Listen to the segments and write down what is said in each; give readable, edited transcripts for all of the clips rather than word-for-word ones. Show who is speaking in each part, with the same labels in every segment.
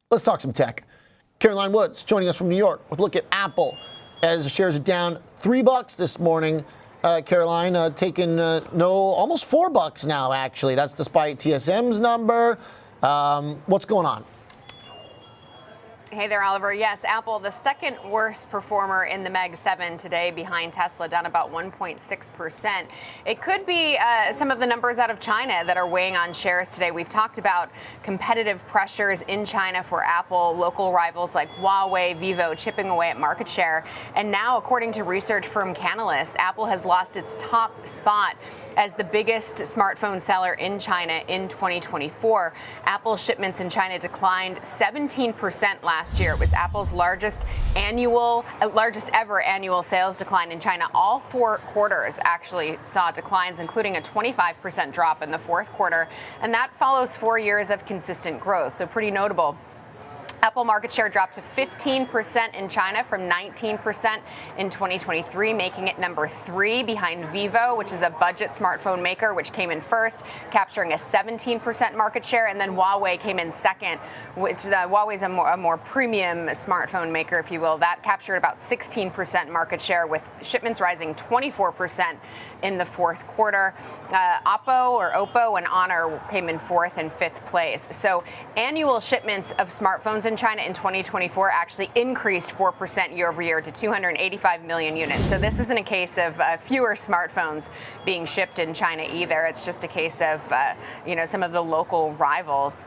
Speaker 1: Let's talk some tech. Caroline Woods joining us from New York with a look at Apple as the shares are down $3 this morning. Caroline, taking almost $4 now, actually. That's despite TSM's number. What's going on?
Speaker 2: Hey there, Oliver. Yes, Apple, the second worst performer in the Meg 7 today, behind Tesla, down about 1.6%. It could be some of the numbers out of China that are weighing on shares today. We've talked about competitive pressures in China for Apple, local rivals like Huawei, Vivo chipping away at market share. And now, according to research firm Canalys, Apple has lost its top spot as the biggest smartphone seller in China in 2024. Apple shipments in China declined 17% last year. It was Apple's largest ever annual sales decline in China. All 4 quarters actually saw declines, including a 25% drop in the fourth quarter. And that follows 4 years of consistent growth. So pretty notable. Apple market share dropped to 15% in China from 19% in 2023, making it number 3 behind Vivo, which is a budget smartphone maker, which came in first, capturing a 17% market share. And then Huawei came in second, which Huawei is a more premium smartphone maker, if you will. That captured about 16% market share, with shipments rising 24% in the fourth quarter. Oppo and Honor came in 4th and 5th place. So annual shipments of smartphones in China in 2024 actually increased 4% year over year to 285 million units. So this isn't a case of fewer smartphones being shipped in China either. It's just a case of some of the local rivals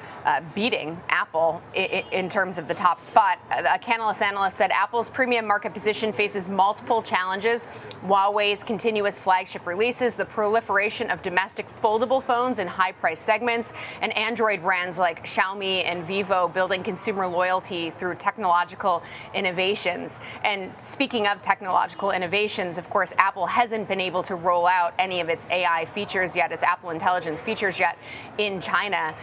Speaker 2: beating Apple in terms of the top spot. A Canalys analyst said Apple's premium market position faces multiple challenges: Huawei's continuous flagship releases, the proliferation of domestic foldable phones in high-price segments, and Android brands like Xiaomi and Vivo building consumer loyalty through technological innovations. And speaking of technological innovations, of course, Apple hasn't been able to roll out any of its AI features yet, its Apple Intelligence features yet in China.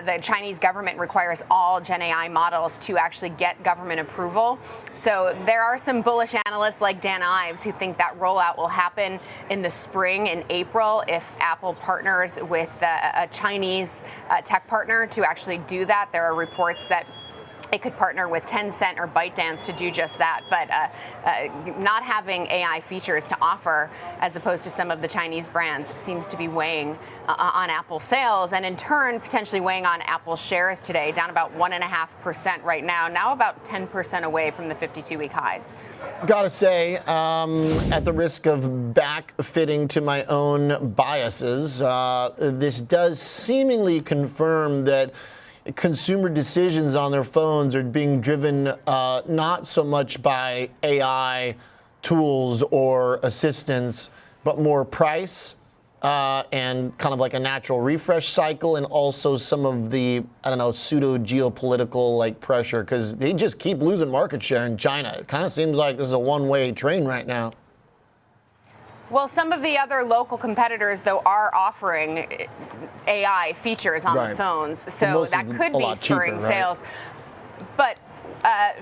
Speaker 2: The Chinese government requires all Gen AI models to actually get government approval. So there are some bullish analysts like Dan Ives who think that rollout will happen in the spring, in April, if Apple partners with a Chinese tech partner to actually do that. There are reports that it could partner with Tencent or ByteDance to do just that. But not having AI features to offer, as opposed to some of the Chinese brands, seems to be weighing on Apple sales, and in turn potentially weighing on Apple shares today, down about 1.5% right now about 10% away from the 52-week highs.
Speaker 1: Gotta say, at the risk of backfitting to my own biases, this does seemingly confirm that consumer decisions on their phones are being driven not so much by AI tools or assistance, but more price and kind of like a natural refresh cycle, and also some of the, pseudo geopolitical pressure, because they just keep losing market share in China. It kind of seems like this is a one-way train right now.
Speaker 2: Well, some of the other local competitors, though, are offering AI features on the phones, so that could be spurring sales. But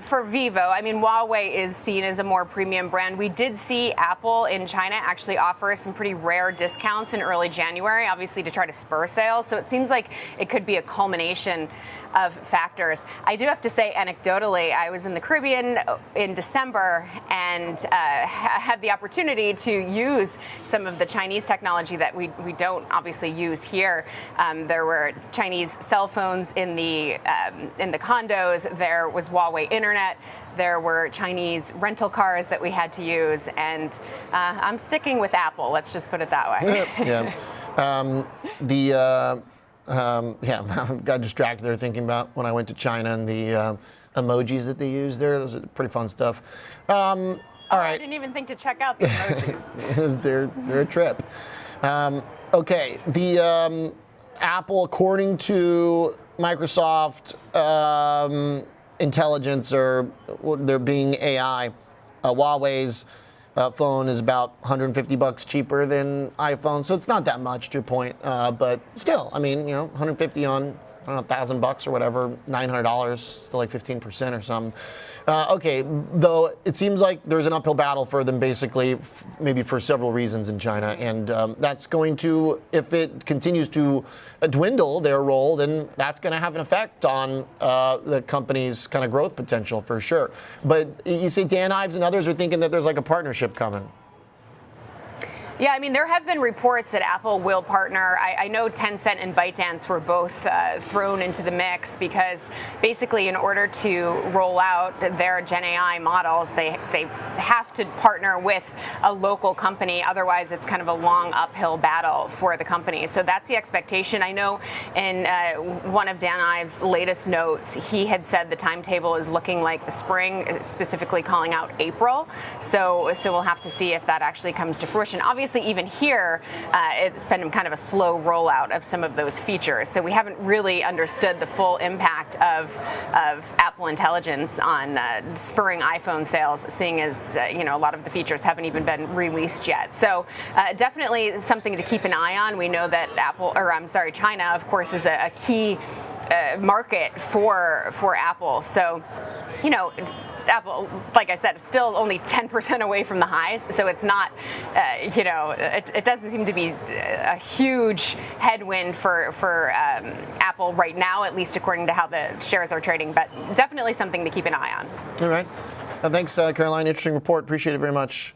Speaker 2: for Vivo, Huawei is seen as a more premium brand. We did see Apple in China actually offer some pretty rare discounts in early January, obviously to try to spur sales. So it seems like it could be a culmination of factors. I do have to say, anecdotally, I was in the Caribbean in December and had the opportunity to use some of the Chinese technology that we don't obviously use here. There were Chinese cell phones in the condos. There was Huawei internet. There were Chinese rental cars that we had to use, and I'm sticking with Apple. Let's just put it that way.
Speaker 1: Yeah. I got distracted there thinking about when I went to China and the emojis that they use there. Those are pretty fun stuff. All right.
Speaker 2: I didn't even think to check out the emojis.
Speaker 1: they're a trip. Okay. The Apple, according to Microsoft intelligence, or they're being AI, Huawei's phone is about $150 cheaper than iPhone, so it's not that much, to your point, but still, $150 on don't know, $1,000 or whatever, $900, still like 15% or something. Okay, though it seems like there's an uphill battle for them basically, maybe for several reasons in China. And that's going to, if it continues to dwindle their role, then that's going to have an effect on the company's kind of growth potential for sure. But you say Dan Ives and others are thinking that there's like a partnership coming.
Speaker 2: Yeah, I mean, there have been reports that Apple will partner. I know Tencent and ByteDance were both thrown into the mix because basically in order to roll out their Gen AI models, they have to partner with a local company. Otherwise, it's kind of a long uphill battle for the company. So that's the expectation. I know in one of Dan Ives' latest notes, he had said the timetable is looking like the spring, specifically calling out April. So we'll have to see if that actually comes to fruition. Obviously, even here, it's been kind of a slow rollout of some of those features. So we haven't really understood the full impact of Apple Intelligence on spurring iPhone sales, seeing as a lot of the features haven't even been released yet. So definitely something to keep an eye on. We know that China, of course, is a key market for Apple. So, Apple, like I said, is still only 10% away from the highs, so it's not, it doesn't seem to be a huge headwind for Apple right now, at least according to how the shares are trading, but definitely something to keep an eye on.
Speaker 1: All right. Thanks, Caroline. Interesting report. Appreciate it very much.